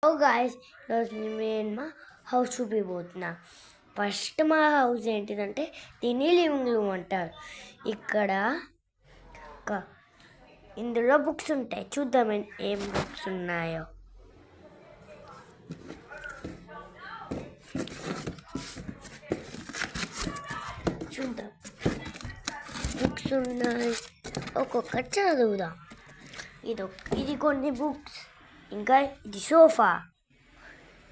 Hello guys, ఈరోజు నేను మా హౌస్ చూపిపోతున్నా. ఫస్ట్ మా హౌస్ ఏంటిదంటే దీన్ని లివింగ్ రూమ్ అంటారు. ఇక్కడ ఇందులో బుక్స్ ఉంటాయి. చూద్దాం ఏం బుక్స్ ఉన్నాయో. చూద్దాం, బుక్స్ ఉన్నాయి, ఒక్కొక్కటి చదువుదాం. ఇది కొన్ని బుక్స్. ఇంకా ఇది సోఫా.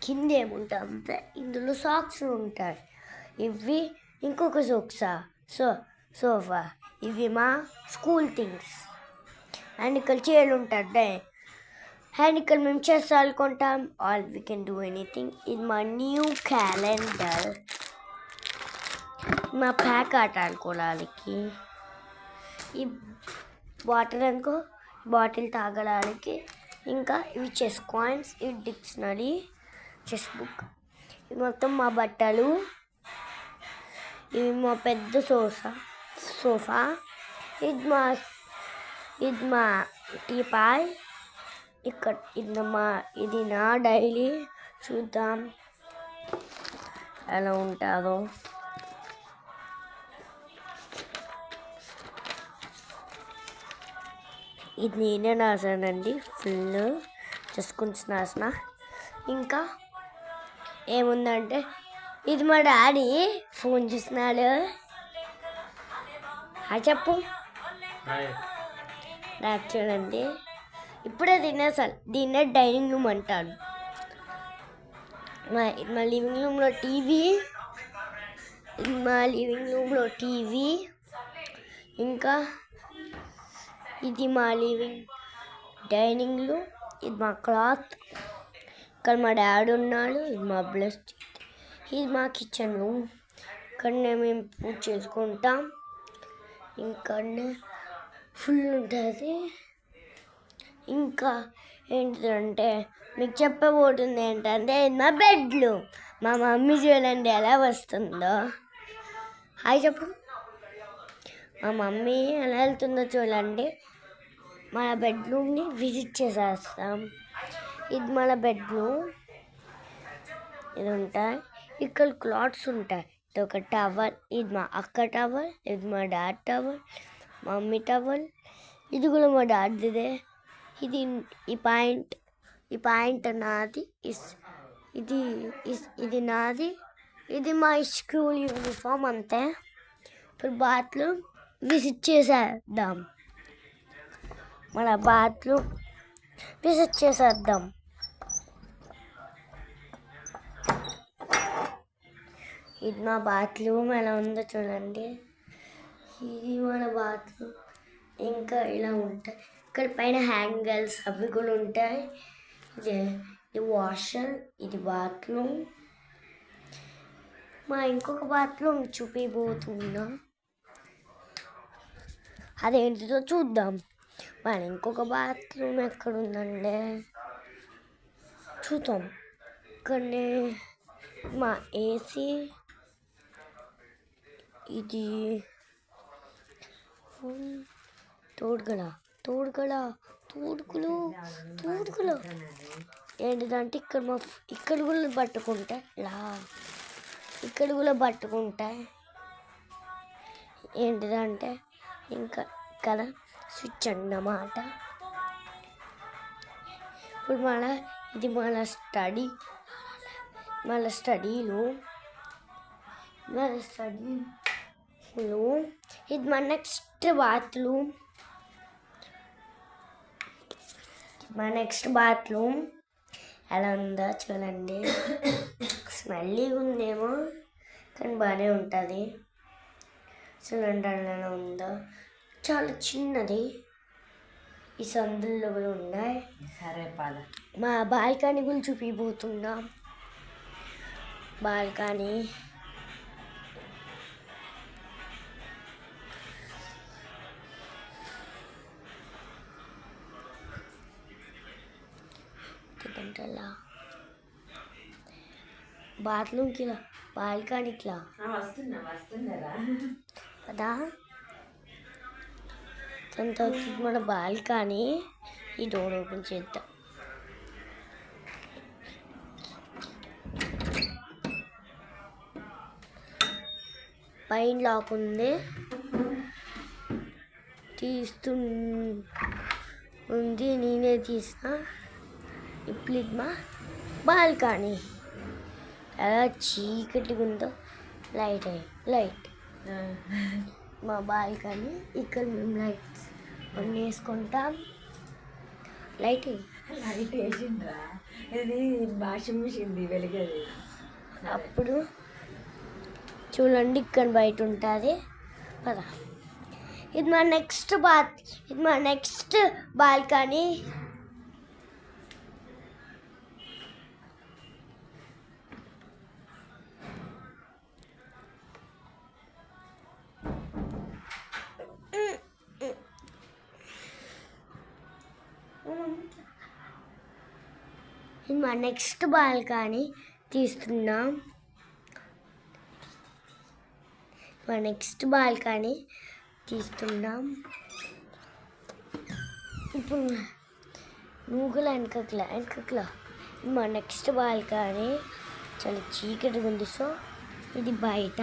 కింద ఏముంటుంది, ఇందులో సాక్స్ ఉంటాయి. ఇవి ఇంకొక సోఫా. ఇవి మా స్కూల్ థింగ్స్. అండ్ ఇక్కడ చైర్లు ఉంటాయి. అండ్ ఇక్కడ మేము చెస్ ఆడుకుంటాం. All we can do anything. ఇది మా న్యూ క్యాలెండర్. మా ప్యాక్ ఆట ఆడుకోవడానికి. ఈ వాటర్ అనుకో, బాటిల్ తాగడానికి. ఇంకా ఇవి చెస్ కాయిన్స్, ఇవి డిక్షనరీ, చెస్ బుక్. ఇవి మొత్తం మా బట్టలు. ఇవి మా పెద్ద సోఫా. ఇది మా టీపాయ్. ఇక్కడ ఇది నా డైలీ. చూద్దాం ఎలా ఉంటుందో. ఇది నేనే రాసానండి, ఫుల్ చేసుకుని రాసిన. ఇంకా ఏముందంటే ఇది మా డాడీ ఫోన్ చూస్తున్నాడు. చెప్పు. చూడండి, ఇప్పుడే తినేసాను. దీన్నే డైనింగ్ రూమ్ అంటాను. మా లివింగ్ రూమ్లో టీవీ. ఇంకా ఇది మా డైనింగ్ రూమ్. ఇది మా క్లాత్. ఇక్కడ మా డాడీ ఉన్నాడు. ఇది మా బ్లస్ట్. ఇది మా కిచెన్ రూమ్. ఇక్కడనే మేము పూజ చేసుకుంటాం. ఇక్కడనే ఫుల్ ఉంటుంది. ఇంకా ఏంటంటే మీకు చెప్పబోతుంది ఏంటంటే ఇది మా బెడ్లు. మా మమ్మీ చూడండి ఎలా వస్తుందో. హాయ్ చెప్పు. మా మమ్మీ ఎలా వెళ్తుందో చూడండి. మన బెడ్రూమ్ని విజిట్ చేసేస్తాం. ఇది మన బెడ్రూమ్. ఇది ఉంటాయి. ఇక్కడ క్లాత్స్ ఉంటాయి. ఇది ఒక టవల్. ఇది మా అక్క టవల్. ఇది మా డాడ్ టవల్, మమ్మీ టవల్. ఇది కూడా మా డాడీదే. ఈ పాయింట్ నాది. ఇది నాది. ఇది మా స్కూల్ యూనిఫామ్. అంతే. ఇప్పుడు బాత్రూమ్ విజిట్ చేసేద్దాం. మన బాత్రూమ్ విజిట్ చేసేద్దాం. ఇది మా బాత్రూమ్ ఎలా ఉందో చూడండి. ఇది మన బాత్రూమ్. ఇంకా ఇలా ఉంటాయి. ఇక్కడ పైన హ్యాంగర్స్ అవి కూడా ఉంటాయి. ఇది వాషర్. ఇది బాత్రూమ్. మా ఇంకొక బాత్రూమ్ చూపిపోతున్నా. అదేంటిదో చూద్దాం. మన ఇంకొక బాత్రూమ్ ఎక్కడుందండి, చూద్దాం. ఇక్కడనే మా ఏసీ. ఇది తోడుగల ఏంటిదంటే ఇక్కడ కూడా పట్టుకుంటాయి. ఇక్కడ కూడా పట్టుకుంటాయి. ఏంటిదంటే ఇంకా ఇక్కడ స్విచ్ అన్నమాట. ఇప్పుడు ఇది మన స్టడీలో. ఇది మన నెక్స్ట్ బాత్రూమ్. ఎలా ఉందో చూడండి. స్మెల్లీగా ఉందేమో కానీ బాగానే ఉంటుంది. చూడండి ఎలా ఉందో. చాలా చిన్నది. ఈ సందుల్లో కూడా ఉన్నాయి. మా బాల్కనీ గురించి చూపిపోతున్నాం. బాల్కనీ బాత్రూమ్కి బాల్కనీకి కదా. మన బాల్కనీ. ఈ డోర్ ఓపెన్ చేద్దాం. పైన లాక్ ఉంది, ఉంది, నేనే తీసిన. ఇప్పుడు ఇది మా బాల్కనీ, ఎలా చీకటిగా ఉందో. లైట్ మా బాల్కనీ. ఇక్కడ మేము లైట్స్ వేసుకుంటాం. లైట్ వేసిండ్రా, ఇది వాషింగ్ మిషన్ వెలిగేది. అప్పుడు చూడండి, ఇక్కడ బయట ఉంటుంది కదా. ఇది మా నెక్స్ట్ బాల్కనీ. ఇది మా నెక్స్ట్ బాల్కనీ తీస్తున్నాం. ఇప్పుడు నూగుల వెనకట్లా మా నెక్స్ట్ బాల్కనీ. చాలా చీకటిగా ఉంది. సో ఇది బయట,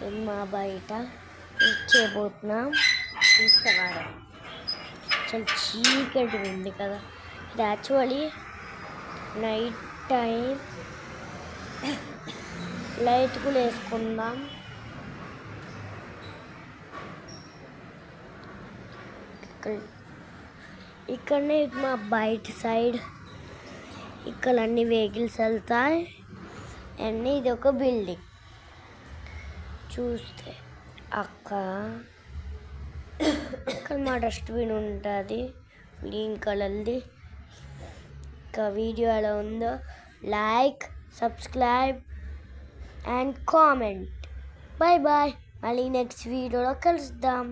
ఇది మా బయట చేయబోతున్నాం. తీసుకోవాలి, చాలా చీకటిగా ఉంది కదా. ఇది యాక్చువల్లీ నైట్ టైం. లైట్ కూడా వేసుకుందాం. ఇక్కడనే మా బయట సైడ్ ఇక్కడ అన్ని వెహికల్స్ వెళ్తాయి. అన్నీ ఇది ఒక బిల్డింగ్. చూస్తే అక్కడ మా డస్ట్బిన్ ఉంటుంది, గ్రీన్ కలర్ది. ఇంకా వీడియో ఎలా ఉందో like, subscribe and comment. Bye. మళ్ళీ నెక్స్ట్ వీడియోలో కలుద్దాం.